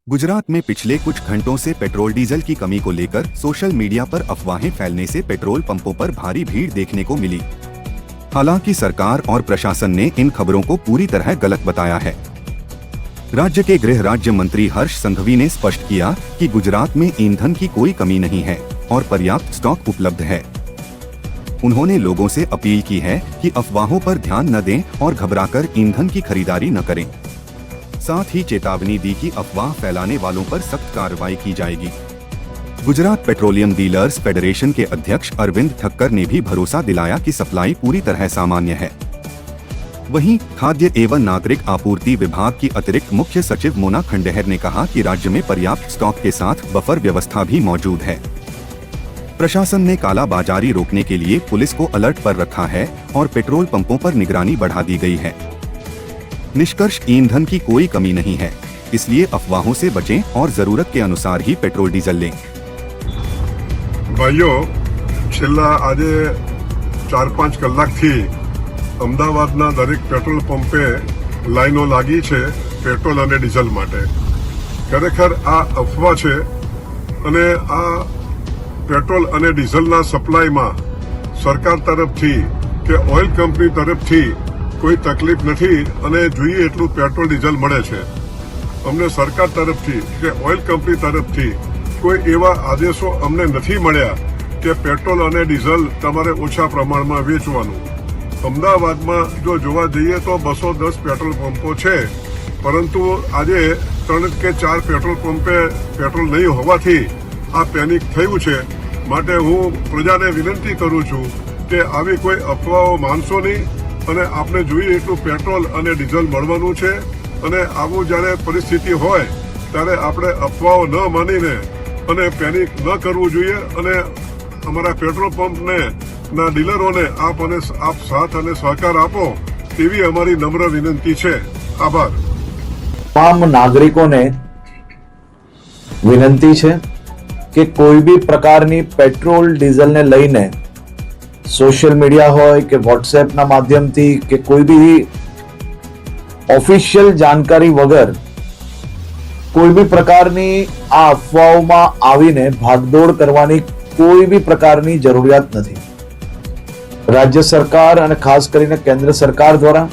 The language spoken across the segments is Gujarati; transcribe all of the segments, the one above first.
गुजरात में पिछले कुछ घंटों से पेट्रोल डीजल की कमी को लेकर सोशल मीडिया पर अफवाहें फैलने से पेट्रोल पंपों पर भारी भीड़ देखने को मिली। हालांकि सरकार और प्रशासन ने इन खबरों को पूरी तरह गलत बताया है। राज्य के गृह राज्य मंत्री हर्ष संघवी ने स्पष्ट किया कि गुजरात में ईंधन की कोई कमी नहीं है और पर्याप्त स्टॉक उपलब्ध है। उन्होंने लोगों से अपील की है कि अफवाहों पर ध्यान न दें और घबराकर ईंधन की खरीदारी न करें। साथ ही चेतावनी दी कि अफवाह फैलाने वालों पर सख्त कार्रवाई की जाएगी। गुजरात पेट्रोलियम डीलर्स फेडरेशन के अध्यक्ष अरविंद ठक्कर ने भी भरोसा दिलाया कि सप्लाई पूरी तरह सामान्य है। वहीं खाद्य एवं नागरिक आपूर्ति विभाग की अतिरिक्त मुख्य सचिव मोना खंडेहर ने कहा कि राज्य में पर्याप्त स्टॉक के साथ बफर व्यवस्था भी मौजूद है। प्रशासन ने कालाबाजारी रोकने के लिए पुलिस को अलर्ट पर रखा है और पेट्रोल पंपों पर निगरानी बढ़ा दी गई है। निष्कर्ष, ईंधन की कोई कमी नहीं है, इसलिए अफवाहों से बचें और जरूरत के अनुसार ही पेट्रोल डीजल लें। भाइयों, छेल्ला आजे 4-5 कलाकथी अमदावादना दरेक पेट्रोल पंपे लाइनो लागी छे पेट्रोल अने डीजल माटे। खरेखर आ अफवा छे अने आ पेट्रोल अने डीजलना सप्लायमां सरकार तरफथी के ऑइल कंपनी तरफथी कोई तकलीफ नहीं अने જોઈએ એટલું पेट्रोल डीजल મળે છે। અમને સરકાર તરફથી કે ઓઇલ કંપની તરફથી કોઈ એવા આદેશો અમને નથી મળ્યા કે પેટ્રોલ અને ડીઝલ તમારે ઓછા પ્રમાણમાં વેચવાનું। અમદાવાદમાં જો જોવા જઈએ તો 210 પેટ્રોલ પંપો છે, પરંતુ આજે 3 કે 4 પેટ્રોલ પંપે પેટ્રોલ નહીં હોવાથી આ પેનિક થયું છે। માટે હું પ્રજાને વિનંતી કરું છું કે આવી કોઈ અફવાઓ માનશો નહીં અને આપણે જોઈએ એટલું પેટ્રોલ અને ડીઝલ મળવાનું છે અને આવું જ્યારે પરિસ્થિતિ હોય ત્યારે આપણે અફવાઓ ન માનીને અને પેનિક ન કરવું જોઈએ અને અમારા પેટ્રોલ પંપને ના ડીલરોને આપ સાથ અને સહકાર આપો તેવી અમારી નમ્ર વિનંતી છે। આભાર। તમામ નાગરિકોને વિનંતી છે કે કોઈ બી પ્રકારની પેટ્રોલ ડીઝલને લઈને સોશિયલ મીડિયા હોય કે વોટ્સએપના માધ્યમથી કે કોઈ બી ઓફિશિયલ जानकारी વગર કોઈ બી પ્રકારની આ અફવાઓમાં આવીને ભાગદોડ કરવાની કોઈ બી પ્રકારની જરૂરિયાત નથી। રાજ્ય સરકાર અને ખાસ કરીને કેન્દ્ર સરકાર દ્વારા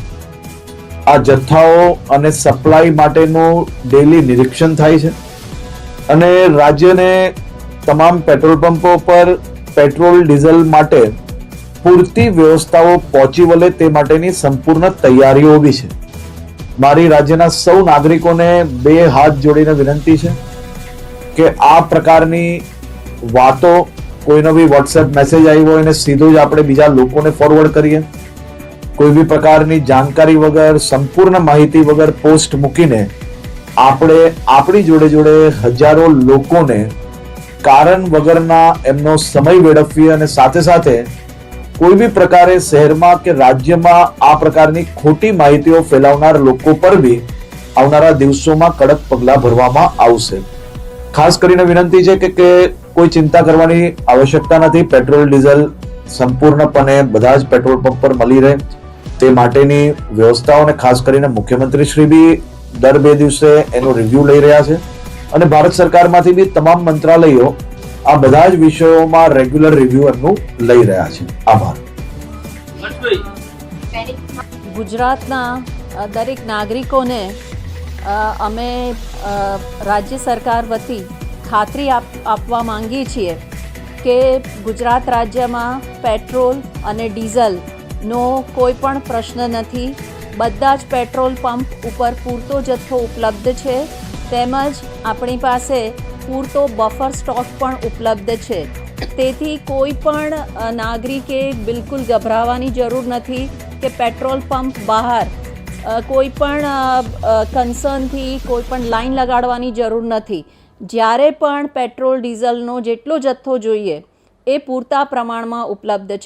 આ જથ્થાઓ અને સપ્લાય માટેનું ડેલી નિરીક્ષણ થાય છે અને રાજ્યને તમામ પેટ્રોલ પંપો પર પેટ્રોલ ડીઝલ માટે પૂરતી વ્યવસ્થાઓ પહોંચી વળે તે માટેની સંપૂર્ણ તૈયારીઓ બી છે। મારી રાજ્યના સૌ નાગરિકોને બે હાથ જોડીને વિનંતી છે કે આ પ્રકારની વાતો કોઈનો બી વોટ્સએપ મેસેજ આવ્યો હોય ને સીધો જ આપણે બીજા લોકોને ફોરવર્ડ કરીએ। કોઈ બી પ્રકારની જાણકારી વગર, સંપૂર્ણ માહિતી વગર પોસ્ટ મૂકીને આપણે આપણી જોડે જોડે હજારો લોકોને કારણ વગરના એમનો સમય વેડફીએ અને સાથે સાથે કોઈ બી પ્રકારે શહેરમાં કે રાજ્યમાં આ પ્રકારની ખોટી માહિતીઓ ફેલાવનાર લોકો પર બી આવનારા દિવસોમાં કડક પગલાં ભરવામાં આવશે। ખાસ કરીને વિનંતી છે કે કોઈ ચિંતા કરવાની આવશ્યકતા નથી। પેટ્રોલ ડીઝલ સંપૂર્ણપણે બધા જ પેટ્રોલ પંપ પર મળી રહે તે માટેની વ્યવસ્થાઓને ખાસ કરીને મુખ્યમંત્રી શ્રી બી દર 2 દિવસે એનો રિવ્યુ લઈ રહ્યા છે અને ભારત સરકારમાંથી બી તમામ મંત્રાલયો આ બધા જ વિષયોમાં રેગ્યુલર રિવ્યુ એમનું લઈ રહ્યા છે। આભાર। ગુજરાતના દરેક નાગરિકોને અમે રાજ્ય સરકાર વતી ખાતરી આપવા માંગીએ છીએ કે ગુજરાત રાજ્યમાં પેટ્રોલ અને ડીઝલનો કોઈ પણ પ્રશ્ન નથી। બધા જ પેટ્રોલ પંપ ઉપર પૂરતો જથ્થો ઉપલબ્ધ છે તેમજ આપણી પાસે પૂરતો બફર સ્ટોક પણ ઉપલબ્ધ છે। તેથી કોઈ પણ નાગરિકે બિલકુલ ગભરાવાની જરૂર નથી કે પેટ્રોલ પંપ બહાર કોઈ પણ કન્સર્નથી કોઈ પણ લાઈન લગાડવાની જરૂર નથી। જ્યારે પણ પેટ્રોલ ડીઝલનો જેટલો જથ્થો જોઈએ એ પૂરતા પ્રમાણમાં ઉપલબ્ધ છે।